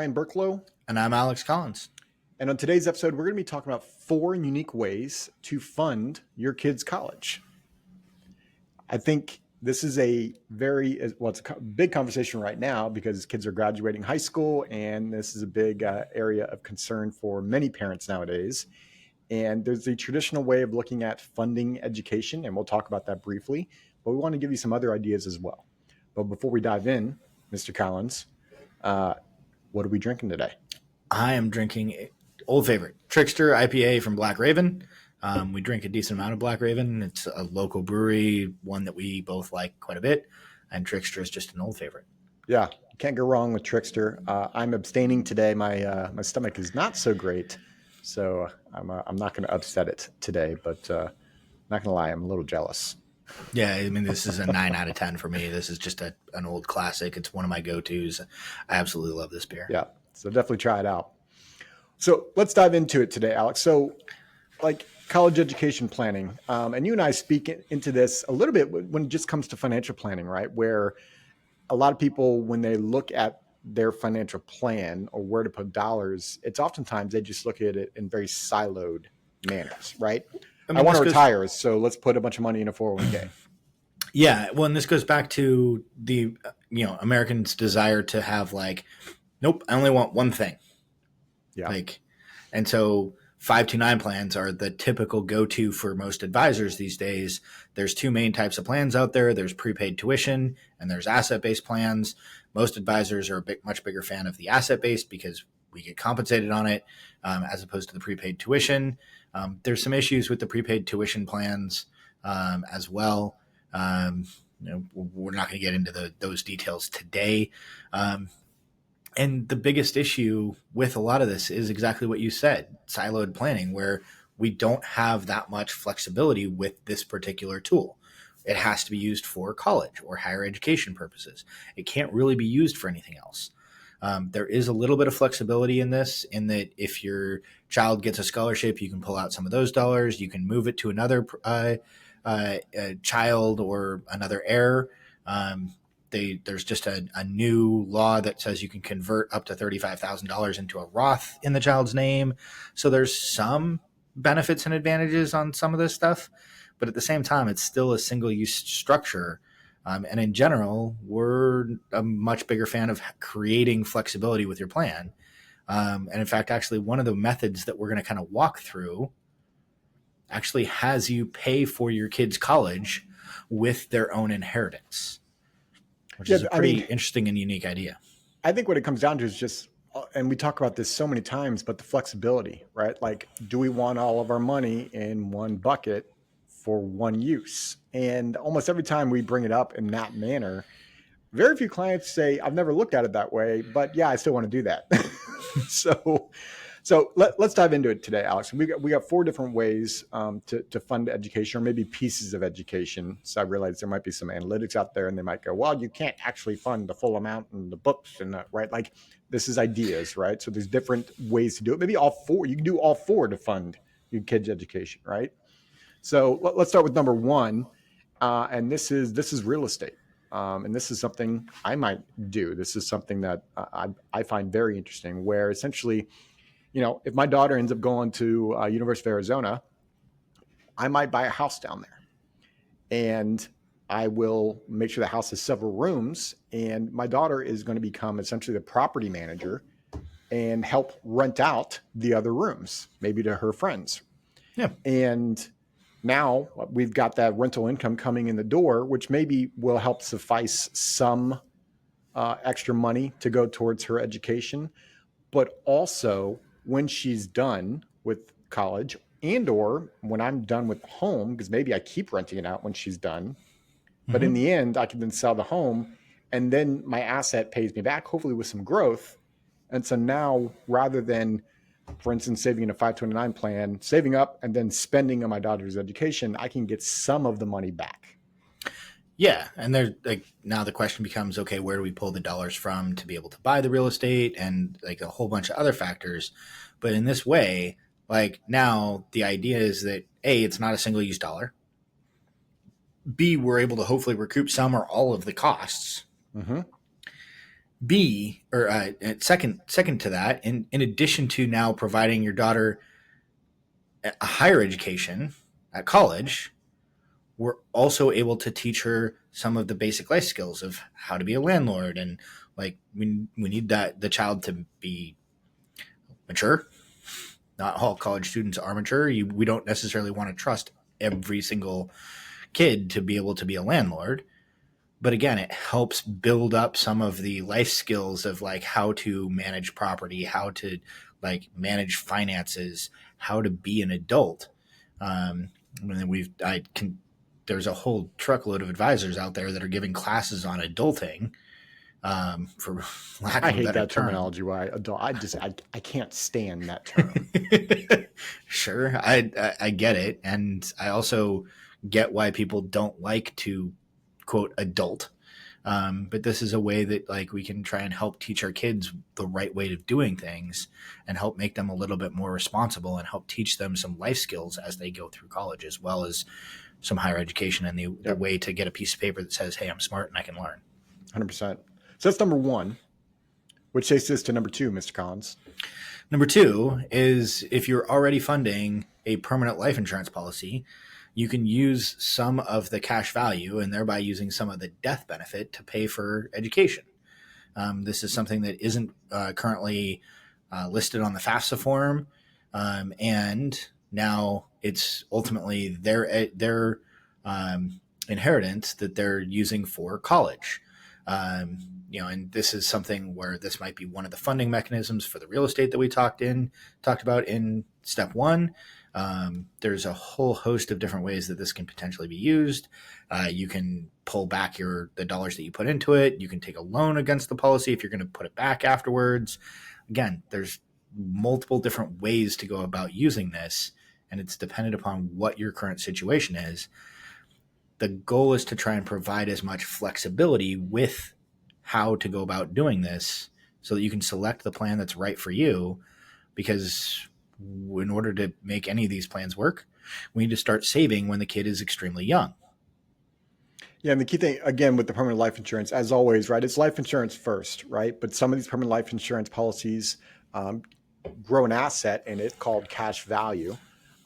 Ryan Burklow. And I'm Alex Collins. And on today's episode, we're going to be talking about 4 unique ways to fund your kids' college. I think this is a it's a big conversation right now because kids are graduating high school, and this is a big area of concern for many parents nowadays. And there's the traditional way of looking at funding education, and we'll talk about that briefly. But we want to give you some other ideas as well. But before we dive in, Mr. Collins, what are we drinking today? I am drinking old favorite Trickster IPA from Black Raven. We drink a decent amount of Black Raven. It's a local brewery, one that we both like quite a bit. And Trickster is just an old favorite. Yeah, can't go wrong with Trickster. I'm abstaining today. My stomach is not so great, so I'm not going to upset it today. But not going to lie, I'm a little jealous. Yeah, I mean, this is a 9 out of 10 for me. This is just an old classic. It's one of my go-tos. I absolutely love this beer. Yeah, so definitely try it out. So let's dive into it today, Alex. So like college education planning, and you and I speak into this a little bit when it just comes to financial planning, right? Where a lot of people, when they look at their financial plan or where to put dollars, it's oftentimes they just look at it in very siloed manners, right? I want to retire, so let's put a bunch of money in a 401k. Yeah, well, and this goes back to the Americans' desire to have nope, I only want one thing. Yeah, and so 529 plans are the typical go-to for most advisors these days. There's 2 main types of plans out there. There's prepaid tuition and there's asset-based plans. Most advisors are much bigger fan of the asset-based because we get compensated on it as opposed to the prepaid tuition. There's some issues with the prepaid tuition plans as well. We're not going to get into those details today. And the biggest issue with a lot of this is exactly what you said, siloed planning, where we don't have that much flexibility with this particular tool. It has to be used for college or higher education purposes. It can't really be used for anything else. There is a little bit of flexibility in this, in that if your child gets a scholarship, you can pull out some of those dollars. You can move it to another child or another heir. There's just a new law that says you can convert up to $35,000 into a Roth in the child's name. So there's some benefits and advantages on some of this stuff, but at the same time, it's still a single-use structure. And in general, we're a much bigger fan of creating flexibility with your plan. And in fact, actually, one of the methods that we're going to kind of walk through actually has you pay for your kids' college with their own inheritance, which is a pretty interesting and unique idea. I think what it comes down to is just, and we talk about this so many times, but the flexibility, right? Like, do we want all of our money in one bucket for one use? And almost every time we bring it up in that manner, very few clients say, I've never looked at it that way, but yeah, I still want to do that. So let's dive into it today, Alex. We got 4 different ways to fund education, or maybe pieces of education. So I realize there might be some analytics out there, and they might go, well, you can't actually fund the full amount in the books, and right? Like, this is ideas, right? So there's different ways to do it. Maybe all 4. You can do all 4 to fund your kids' education, right? So let's start with number 1, and this is real estate. And this is something I might do. This is something that I find very interesting, where essentially, if my daughter ends up going to University of Arizona, I might buy a house down there, and I will make sure the house has several rooms, and my daughter is going to become essentially the property manager and help rent out the other rooms, maybe to her friends. Yeah. And now we've got that rental income coming in the door, which maybe will help suffice some extra money to go towards her education. But also, when she's done with college, and or when I'm done with the home, because maybe I keep renting it out when she's done, but in the end, I can then sell the home, and then my asset pays me back, hopefully with some growth. And so now, rather than, for instance, saving in a 529 plan, saving up and then spending on my daughter's education, I can get some of the money back. Yeah. And there's now the question becomes, okay, where do we pull the dollars from to be able to buy the real estate, and a whole bunch of other factors. But in this way, now the idea is that A, it's not a single use dollar. B, we're able to hopefully recoup some or all of the costs. Mm-hmm. B, or second to that, in addition to now providing your daughter a higher education at college, we're also able to teach her some of the basic life skills of how to be a landlord. And like we need the child to be mature. Not all college students are mature. We don't necessarily want to trust every single kid to be able to be a landlord. But again, it helps build up some of the life skills of like how to manage property, how to like manage finances, how to be an adult. And then there's a whole truckload of advisors out there that are giving classes on adulting, for lack I of a hate better that term. terminology. Why adult? I can't stand that term. Sure, I get it, and I also get why people don't like to quote adult. But this is a way that like we can try and help teach our kids the right way of doing things and help make them a little bit more responsible and help teach them some life skills as they go through college, as well as some higher education and the Yep, way to get a piece of paper that says, hey, I'm smart and I can learn. 100%. So that's number one, which takes us to number two, Mr. Collins. Number two is if you're already funding a permanent life insurance policy, you can use some of the cash value and thereby using some of the death benefit to pay for education. This is something that isn't currently listed on the FAFSA form, and now it's ultimately their inheritance that they're using for college. And this is something where this might be one of the funding mechanisms for the real estate that we talked about in step one. There's a whole host of different ways that this can potentially be used. You can pull back the dollars that you put into it. You can take a loan against the policy if you're going to put it back afterwards. Again, there's multiple different ways to go about using this, and it's dependent upon what your current situation is. The goal is to try and provide as much flexibility with how to go about doing this so that you can select the plan that's right for you, because in order to make any of these plans work, we need to start saving when the kid is extremely young. Yeah, and the key thing, again, with the permanent life insurance, as always, right, it's life insurance first, right? But some of these permanent life insurance policies grow an asset in it called cash value.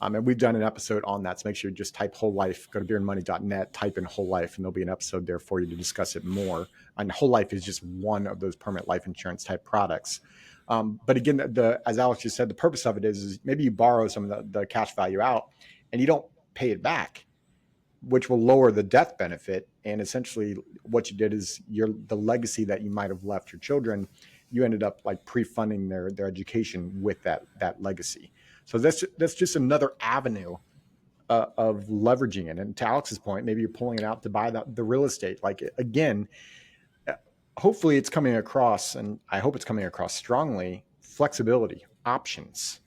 And we've done an episode on that. So make sure you just type whole life, go to beerandmoney.net, type in whole life, and there'll be an episode there for you to discuss it more. And whole life is just one of those permanent life insurance type products. But again, as Alex just said, the purpose of it is maybe you borrow some of the cash value out and you don't pay it back, which will lower the death benefit. And essentially what you did is the legacy that you might have left your children, you ended up like pre-funding their education with that legacy. So that's just another avenue of leveraging it. And to Alex's point, maybe you're pulling it out to buy the real estate. Like, again, hopefully it's coming across, and I hope it's coming across strongly, flexibility, options.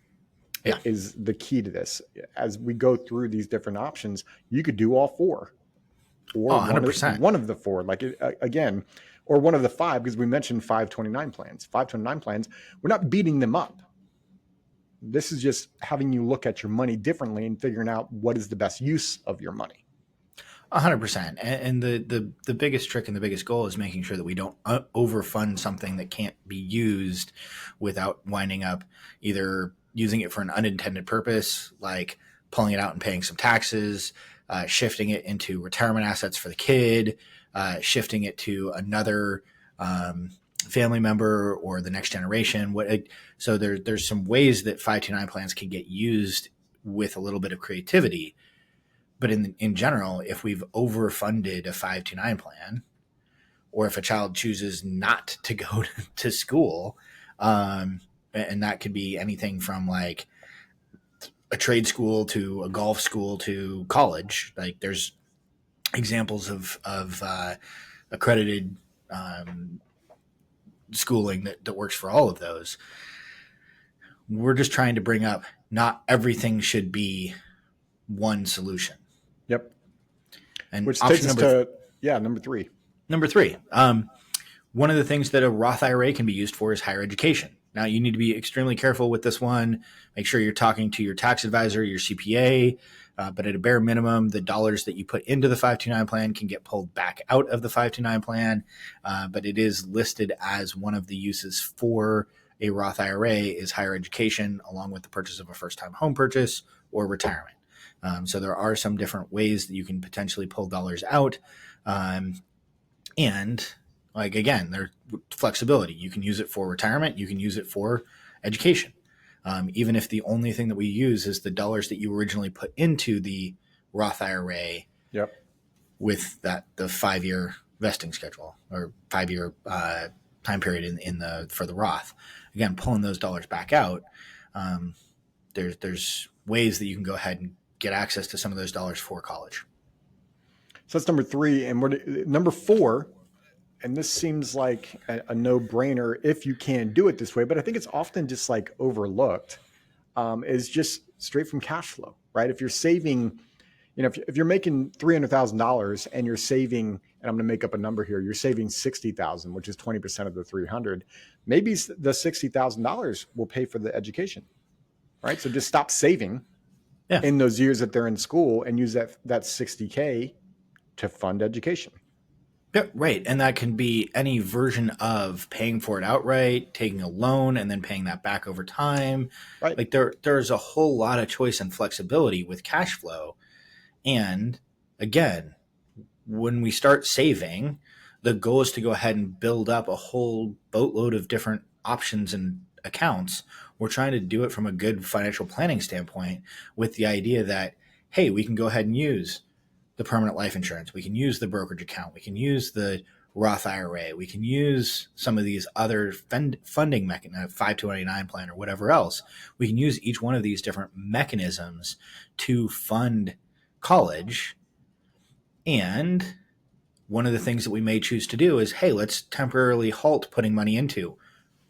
Yeah. Is the key to this. As we go through these different options, you could do all four, or 100%. one of the four, like again, or one of the five, because we mentioned 529 plans. 529 plans, we're not beating them up. This is just having you look at your money differently and figuring out what is the best use of your money. 100%. And the biggest trick and the biggest goal is making sure that we don't overfund something that can't be used without winding up either using it for an unintended purpose, like pulling it out and paying some taxes, shifting it into retirement assets for the kid, shifting it to another family member or the next generation. So there's some ways that 529 plans can get used with a little bit of creativity. But in general, if we've overfunded a 529 plan, or if a child chooses not to go to school, and that could be anything from like a trade school to a golf school to college, like there's examples of accredited schooling that works for all of those. We're just trying to bring up not everything should be one solution. Yep. And which takes us to number three. Number three, one of the things that a Roth IRA can be used for is higher education. Now, you need to be extremely careful with this one. Make sure you're talking to your tax advisor, your CPA, But at a bare minimum, the dollars that you put into the 529 plan can get pulled back out of the 529 plan. But it is listed as one of the uses for a Roth IRA is higher education, along with the purchase of a first-time home purchase or retirement. So there are some different ways that you can potentially pull dollars out. And like, again, there's flexibility. You can use it for retirement. You can use it for education. Even if the only thing that we use is the dollars that you originally put into the Roth IRA. Yep. With the 5-year vesting schedule or 5-year time period for the Roth. Again, pulling those dollars back out, there's ways that you can go ahead and get access to some of those dollars for college. So that's number 3. And number 4, and this seems like a no-brainer if you can do it this way, but I think it's often just like overlooked, is just straight from cash flow, right? If you're saving, if you're making $300,000 and you're saving, and I'm going to make up a number here, you're saving $60,000, which is 20% of the 300. Maybe the $60,000 will pay for the education, right? So just stop saving in those years that they're in school and use that $60K to fund education. Yeah, right. And that can be any version of paying for it outright, taking a loan, and then paying that back over time. Right. Like there's a whole lot of choice and flexibility with cash flow. And again, when we start saving, the goal is to go ahead and build up a whole boatload of different options and accounts. We're trying to do it from a good financial planning standpoint with the idea that, hey, we can go ahead and use the permanent life insurance. We can use the brokerage account. We can use the Roth IRA. We can use some of these other funding mechanisms, 5299 plan or whatever else. We can use each one of these different mechanisms to fund college. And one of the things that we may choose to do is, hey, let's temporarily halt putting money into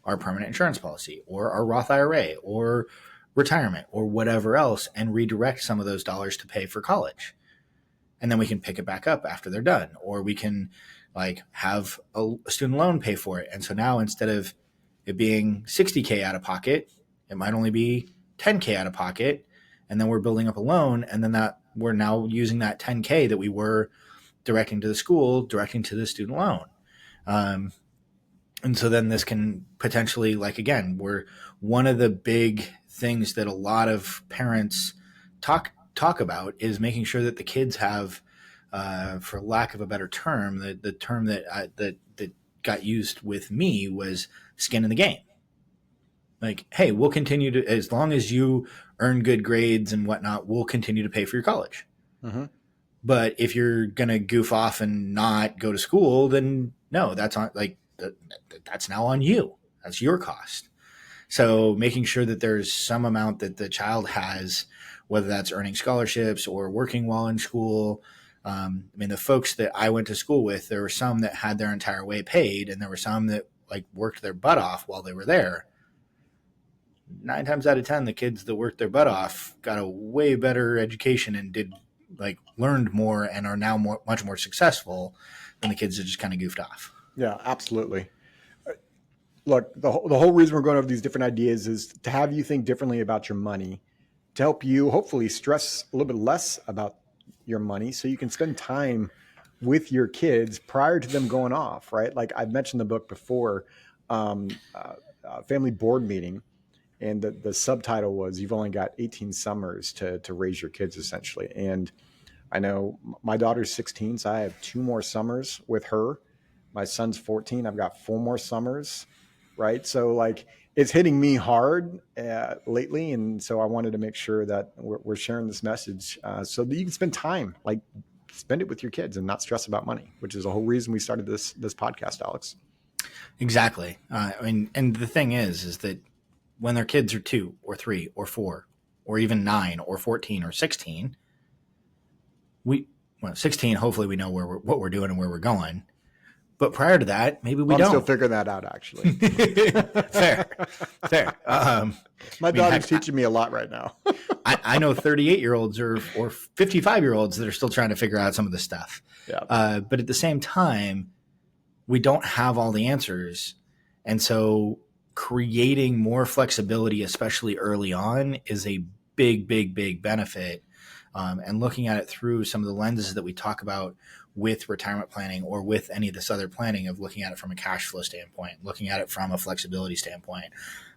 our permanent insurance policy or our Roth IRA or retirement or whatever else and redirect some of those dollars to pay for college. And then we can pick it back up after they're done. Or we can have a student loan pay for it. And so now instead of it being $60K out of pocket, it might only be $10K out of pocket. And then we're building up a loan. And then that we're now using that $10K that we were directing to the school, directing to the student loan. And so then this can potentially, again, we're one of the big things that a lot of parents talk about is making sure that the kids have, for lack of a better term, the term that got used with me was skin in the game. Like, hey, we'll continue to, as long as you earn good grades and whatnot, we'll continue to pay for your college. Mm-hmm. But if you're going to goof off and not go to school, then no, that's on that's now on you. That's your cost. So making sure that there's some amount that the child has, whether that's earning scholarships or working while in school. The folks that I went to school with, there were some that had their entire way paid, and there were some that worked their butt off while they were there. 9 times out of 10, the kids that worked their butt off got a way better education and did learned more and are now much more successful than the kids that just kind of goofed off. Yeah, absolutely. Look, the whole reason we're going over these different ideas is to have you think differently about your money, to help you hopefully stress a little bit less about your money so you can spend time with your kids prior to them going off, right? Like I've mentioned the book before, Family Board Meeting, and the subtitle was You've Only Got 18 Summers to raise your kids, essentially. And I know my daughter's 16, so I have 2 more summers with her. My son's 14. I've got 4 more summers, right? So it's hitting me hard lately. And so I wanted to make sure that we're sharing this message so that you can spend time, spend it with your kids and not stress about money, which is the whole reason we started this podcast, Alex. Exactly. And the thing is that when their kids are 2 or 3 or 4 or even 9 or 14 or 16, 16, hopefully we know what we're doing and where we're going. But prior to that, maybe we don't. I'm still figuring that out, actually. Fair. My daughter's teaching me a lot right now. I know 38-year-olds or 55-year-olds that are still trying to figure out some of this stuff. Yeah. But at the same time, we don't have all the answers. And so creating more flexibility, especially early on, is a big, big, big benefit and looking at it through some of the lenses that we talk about with retirement planning or with any of this other planning, of looking at it from a cash flow standpoint, looking at it from a flexibility standpoint,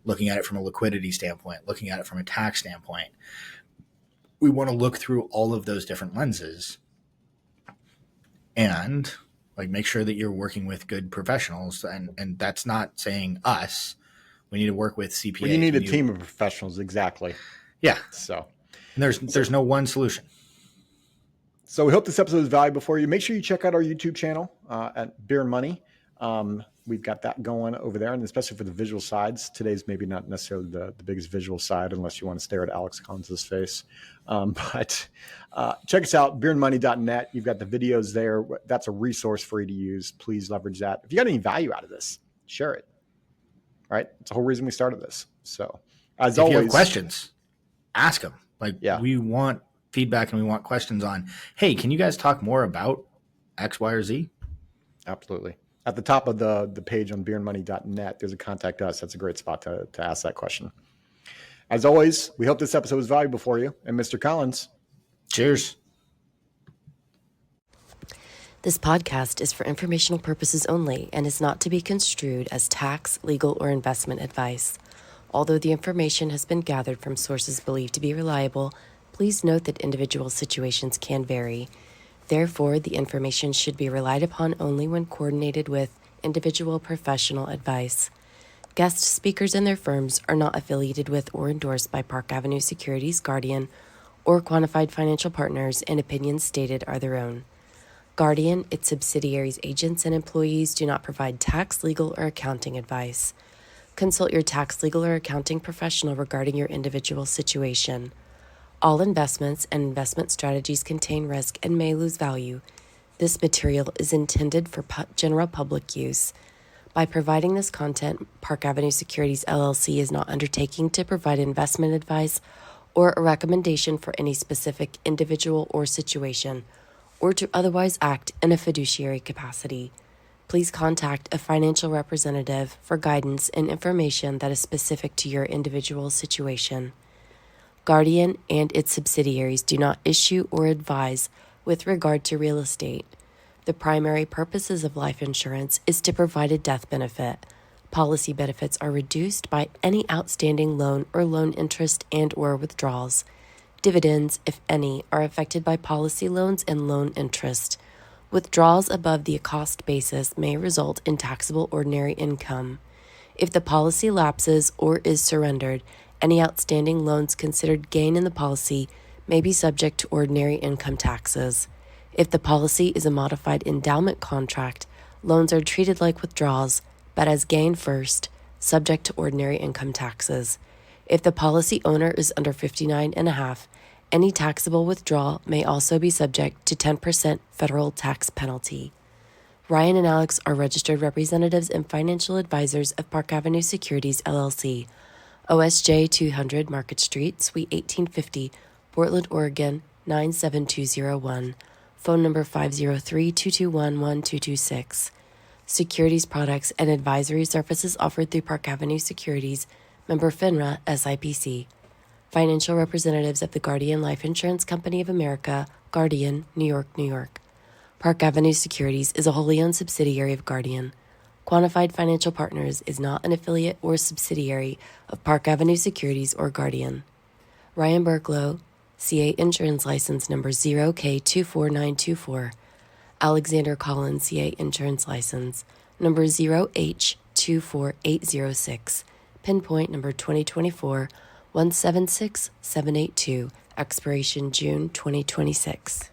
looking at it from a liquidity standpoint, looking at it from a tax standpoint. We want to look through all of those different lenses and like make sure that you're working with good professionals. And that's not saying us. We need to work with CPAs. Well, you need a team of professionals. Exactly. Yeah. So and there's no one solution. So we hope this episode is valuable for you. Make sure you check out our YouTube channel at Beer and Money. We've got that going over there, and especially for the visual sides. Today's maybe not necessarily the biggest visual side unless you want to stare at Alex Collins' face. But check us out, beerandmoney.net. You've got the videos there. That's a resource for you to use. Please leverage that. If you got any value out of this, share it. All right? It's the whole reason we started this. So as always, if you have questions, ask them. We want feedback and we want questions on, hey, can you guys talk more about X, Y, or Z? Absolutely. At the top of the page on beerandmoney.net, there's a contact us. That's a great spot to ask that question. As always, we hope this episode was valuable for you. And Mr. Collins, cheers. This podcast is for informational purposes only and is not to be construed as tax, legal, or investment advice. Although the information has been gathered from sources believed to be reliable, please note that individual situations can vary. Therefore, the information should be relied upon only when coordinated with individual professional advice. Guest speakers and their firms are not affiliated with or endorsed by Park Avenue Securities Guardian or Quantified Financial Partners, and opinions stated are their own. Guardian, its subsidiaries, agents, and employees do not provide tax, legal, or accounting advice. Consult your tax, legal, or accounting professional regarding your individual situation. All investments and investment strategies contain risk and may lose value. This material is intended for general public use. By providing this content, Park Avenue Securities LLC is not undertaking to provide investment advice or a recommendation for any specific individual or situation, or to otherwise act in a fiduciary capacity. Please contact a financial representative for guidance and information that is specific to your individual situation. Guardian and its subsidiaries do not issue or advise with regard to real estate. The primary purposes of life insurance is to provide a death benefit. Policy benefits are reduced by any outstanding loan or loan interest and/or withdrawals. Dividends, if any, are affected by policy loans and loan interest. Withdrawals above the cost basis may result in taxable ordinary income. If the policy lapses or is surrendered, any outstanding loans considered gain in the policy may be subject to ordinary income taxes. If the policy is a modified endowment contract, loans are treated like withdrawals, but as gain first, subject to ordinary income taxes. If the policy owner is under 59 and a half, any taxable withdrawal may also be subject to 10% federal tax penalty. Ryan and Alex are registered representatives and financial advisors of Park Avenue Securities, LLC, OSJ 200 Market Street, Suite 1850, Portland, Oregon, 97201. Phone number 503-221-1226. Securities products and advisory services offered through Park Avenue Securities, member FINRA, SIPC. Financial representatives of the Guardian Life Insurance Company of America, Guardian, New York, New York. Park Avenue Securities is a wholly owned subsidiary of Guardian. Quantified Financial Partners is not an affiliate or subsidiary of Park Avenue Securities or Guardian. Ryan Burklow, CA Insurance License Number 0K24924. Alexander Collins, CA Insurance License Number 0H24806. Pinpoint Number 2024-176782. Expiration June 2026.